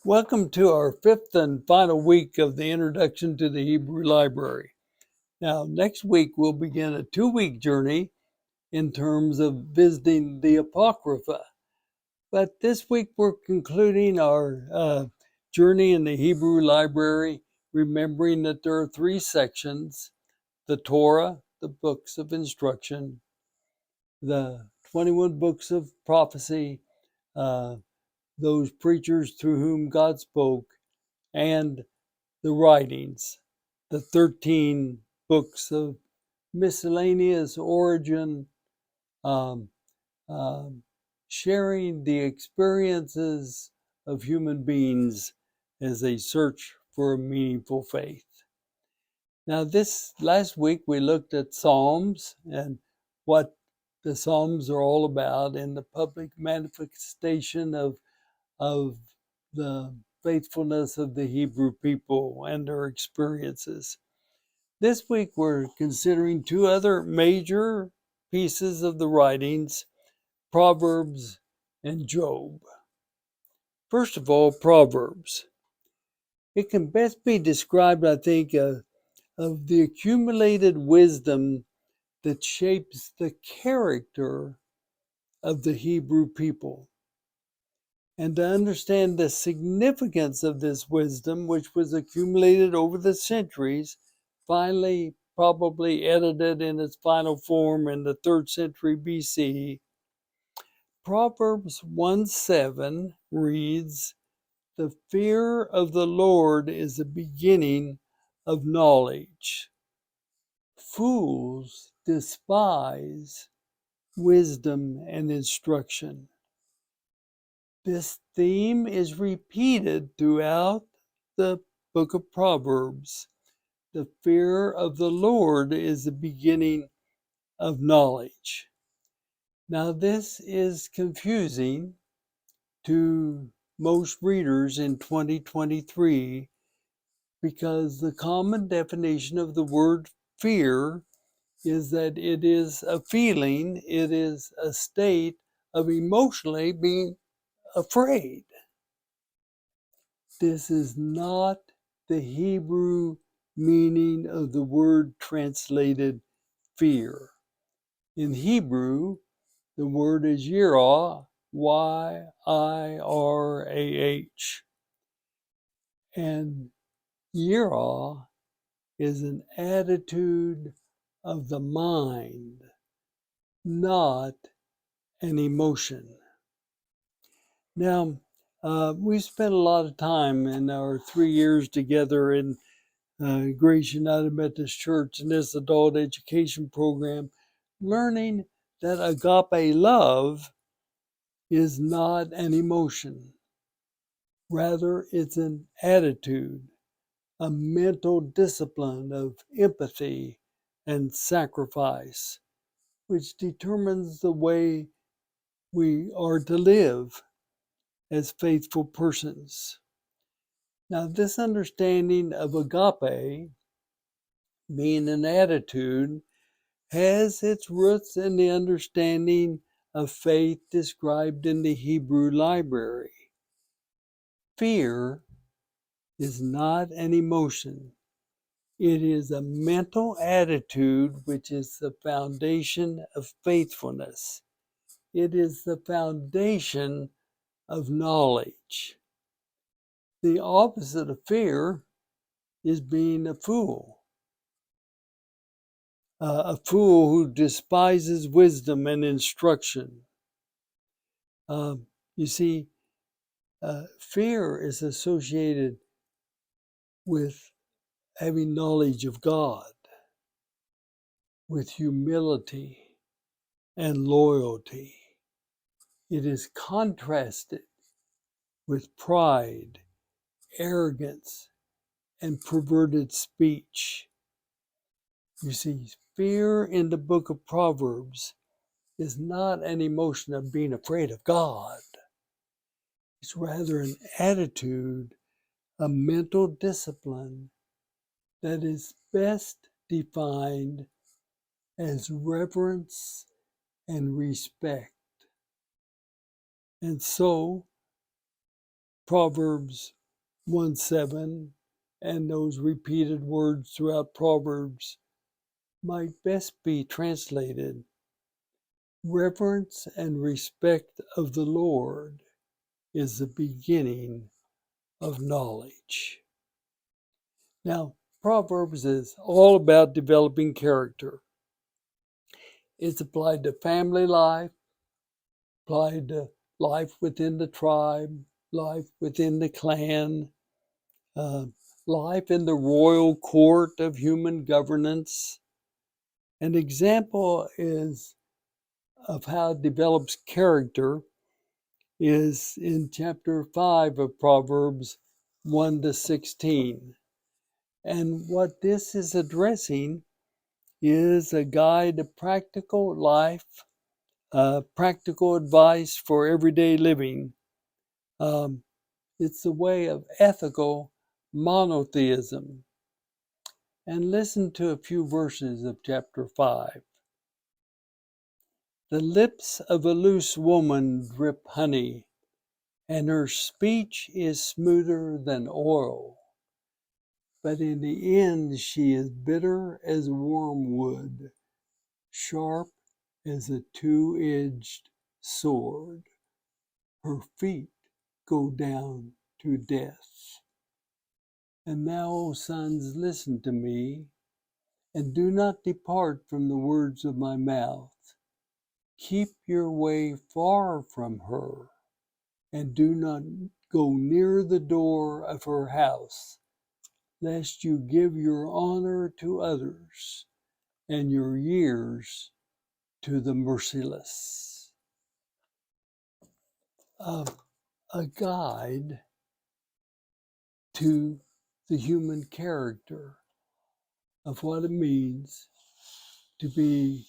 Welcome to our fifth and final week of the Introduction to the Hebrew Library. Now, next week we'll begin a 2-week journey in terms of visiting the Apocrypha. But this week we're concluding our journey in the Hebrew Library, remembering that there are 3 sections: the Torah, the books of instruction, the 21 books of prophecy, uh, those preachers through whom God spoke, and the writings, the 13 books of miscellaneous origin, um, um, sharing the experiences of human beings as they search for a meaningful faith. Now, this last week we looked at Psalms and what the Psalms are all about and the public manifestation of the faithfulness of the Hebrew people and their experiences. This week we're considering 2 other major pieces of the writings, Proverbs and Job. First of all, Proverbs. It can best be described, I think, of the accumulated wisdom that shapes the character of the Hebrew people. And to understand the significance of this wisdom, which was accumulated over the centuries, finally probably edited in its final form in the 3rd century BC, Proverbs 1:7 reads, "The fear of the Lord is the beginning of knowledge. Fools despise wisdom and instruction." This theme is repeated throughout the book of Proverbs. The fear of the Lord is the beginning of knowledge. Now, this is confusing to most readers in 2023 because the common definition of the word fear is that it is a feeling, it is a state of emotionally being afraid. This is not the Hebrew meaning of the word translated fear. In Hebrew, the word is yirah, Y-I-R-A-H. And yirah is an attitude of the mind, not an emotion. Now, we spent a lot of time in our 3 years together in Grace United Methodist Church in this adult education program, learning that agape love is not an emotion. Rather, it's an attitude, a mental discipline of empathy and sacrifice, which determines the way we are to live as faithful persons. Now, this understanding of agape, being an attitude, has its roots in the understanding of faith described in the Hebrew library. Fear is not an emotion. It is a mental attitude which is the foundation of faithfulness. It is the foundation of knowledge. The opposite of fear is being a fool. A fool who despises wisdom and instruction. You see, fear is associated with having knowledge of God, with humility and loyalty. It is contrasted with pride, arrogance, and perverted speech. You see, fear in the book of Proverbs is not an emotion of being afraid of God. It's rather an attitude, a mental discipline that is best defined as reverence and respect. And so, Proverbs 1:7 and those repeated words throughout Proverbs might best be translated, reverence and respect of the Lord is the beginning of knowledge. Now, Proverbs is all about developing character. It's applied to family life, applied to life within the tribe, life within the clan, life in the royal court of human governance. An example of how it develops character is in chapter 5 of Proverbs 1-16. And what this is addressing is a guide to practical life, practical advice for everyday living. It's the way of ethical monotheism. And listen to a few verses of chapter 5. The lips of a loose woman drip honey, and her speech is smoother than oil. But in the end she is bitter as wormwood, sharp as a two-edged sword. Her feet go down to death. And now, O sons, listen to me, and do not depart from the words of my mouth. Keep your way far from her, and do not go near the door of her house, lest you give your honor to others, and your years to the merciless. A guide to the human character of what it means to be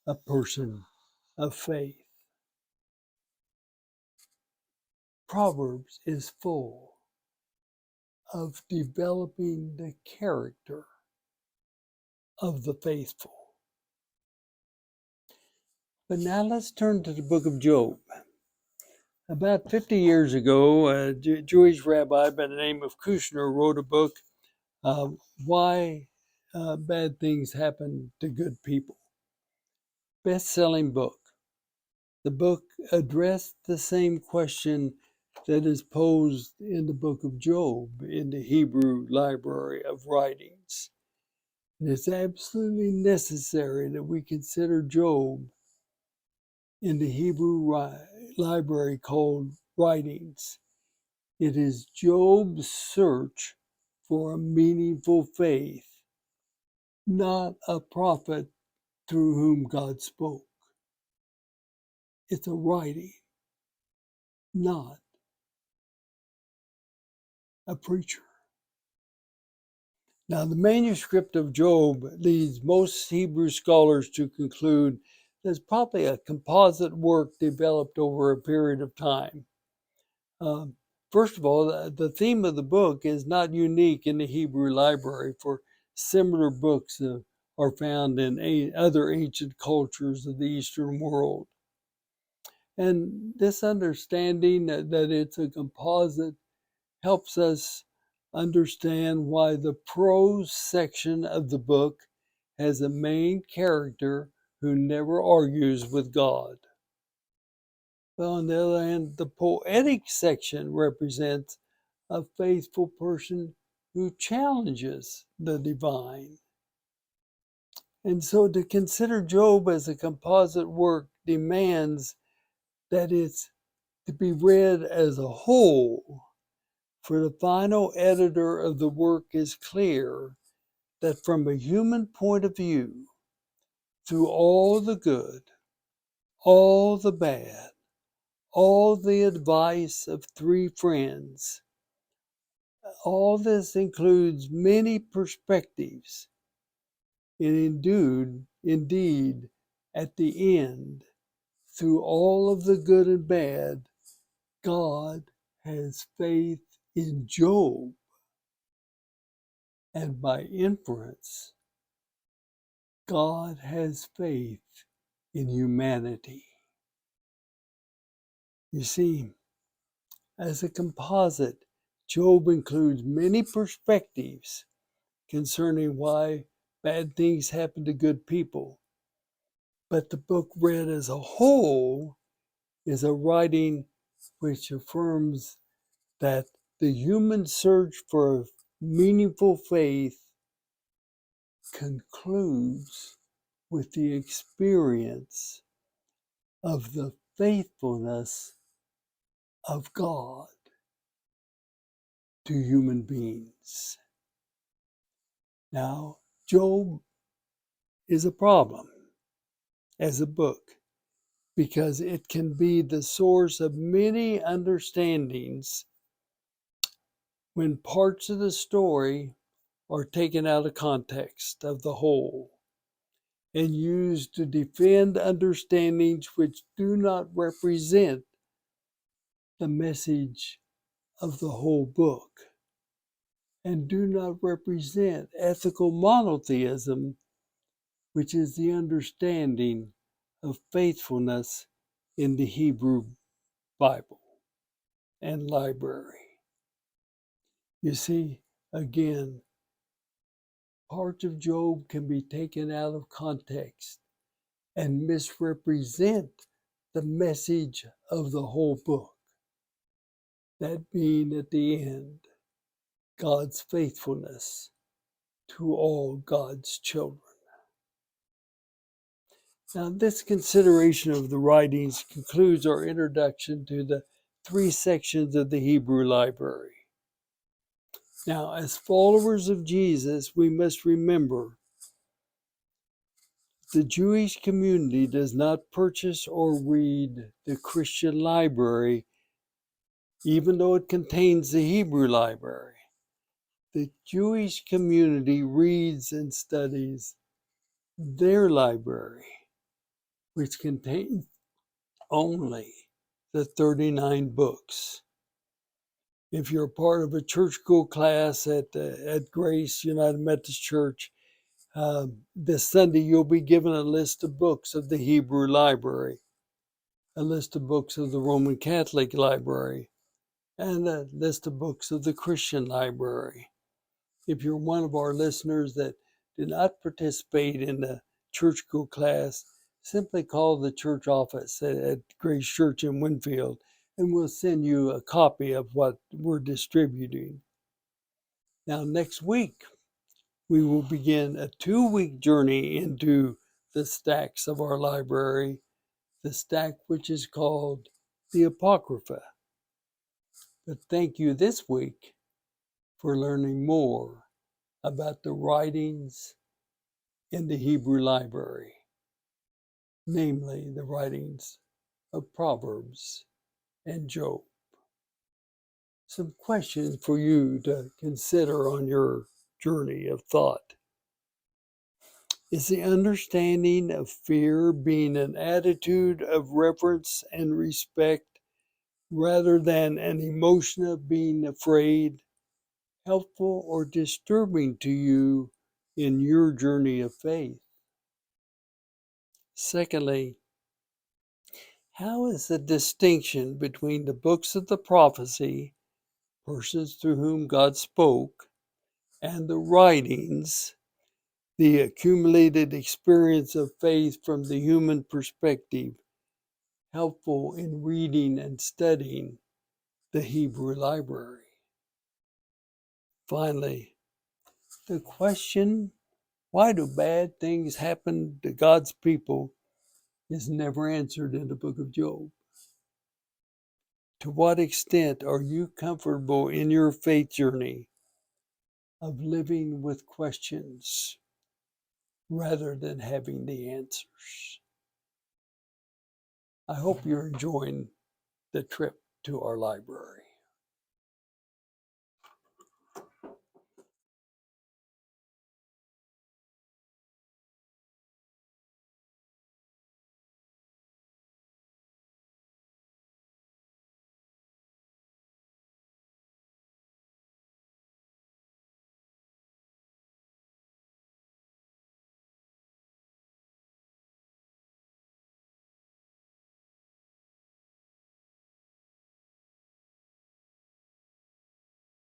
a person of faith. Proverbs is full of developing the character of the faithful. But now let's turn to the book of Job. About 50 years ago, a Jewish rabbi by the name of Kushner wrote a book, Why Bad Things Happen to Good People. Best-selling book. The book addressed the same question that is posed in the book of Job in the Hebrew Library of Writings. And it's absolutely necessary that we consider Job in the Hebrew library called Writings. It is Job's search for a meaningful faith, not a prophet through whom God spoke. It's a writing, not a preacher. Now, the manuscript of Job leads most Hebrew scholars to conclude there's probably a composite work developed over a period of time. First of all, the theme of the book is not unique in the Hebrew library, for similar books are found in other ancient cultures of the Eastern world. And this understanding that it's a composite helps us understand why the prose section of the book has a main character who never argues with God. But on the other hand, the poetic section represents a faithful person who challenges the divine. And so to consider Job as a composite work demands that it's to be read as a whole, for the final editor of the work is clear that from a human point of view, through all the good, all the bad, all the advice of three friends, all this includes many perspectives. And indeed, at the end, through all of the good and bad, God has faith in Job. And by inference, God has faith in humanity. You see, As a composite, Job includes many perspectives concerning why bad things happen to good people. But the book read as a whole is a writing which affirms that the human search for meaningful faith concludes with the experience of the faithfulness of God to human beings. Now, Job is a problem as a book because it can be the source of many understandings when parts of the story are taken out of context of the whole and used to defend understandings which do not represent the message of the whole book and do not represent ethical monotheism, which is the understanding of faithfulness in the Hebrew Bible and library. You see, again, parts of Job can be taken out of context and misrepresent the message of the whole book. That being at the end, God's faithfulness to all God's children. Now, this consideration of the writings concludes our introduction to the 3 sections of the Hebrew library. Now, as followers of Jesus, we must remember the Jewish community does not purchase or read the Christian library, even though it contains the Hebrew library. The Jewish community reads and studies their library, which contains only the 39 books. If you're part of a church school class at Grace United Methodist Church, this Sunday you'll be given a list of books of the Hebrew library, a list of books of the Roman Catholic library, and a list of books of the Christian library. If you're one of our listeners that did not participate in the church school class, simply call the church office at Grace Church in Winfield, and we'll send you a copy of what we're distributing. Now, next week, we will begin a 2-week journey into the stacks of our library, the stack which is called the Apocrypha. But thank you this week for learning more about the writings in the Hebrew library, namely the writings of Proverbs and Job. Some questions for you to consider on your journey of thought. Is the understanding of fear being an attitude of reverence and respect rather than an emotion of being afraid helpful or disturbing to you in your journey of faith? Secondly, how is the distinction between the books of the prophecy, persons through whom God spoke, and the writings, the accumulated experience of faith from the human perspective, helpful in reading and studying the Hebrew library? Finally, the question, why do bad things happen to God's people, is never answered in the book of Job. To what extent are you comfortable in your faith journey of living with questions rather than having the answers? I hope you're enjoying the trip to our library.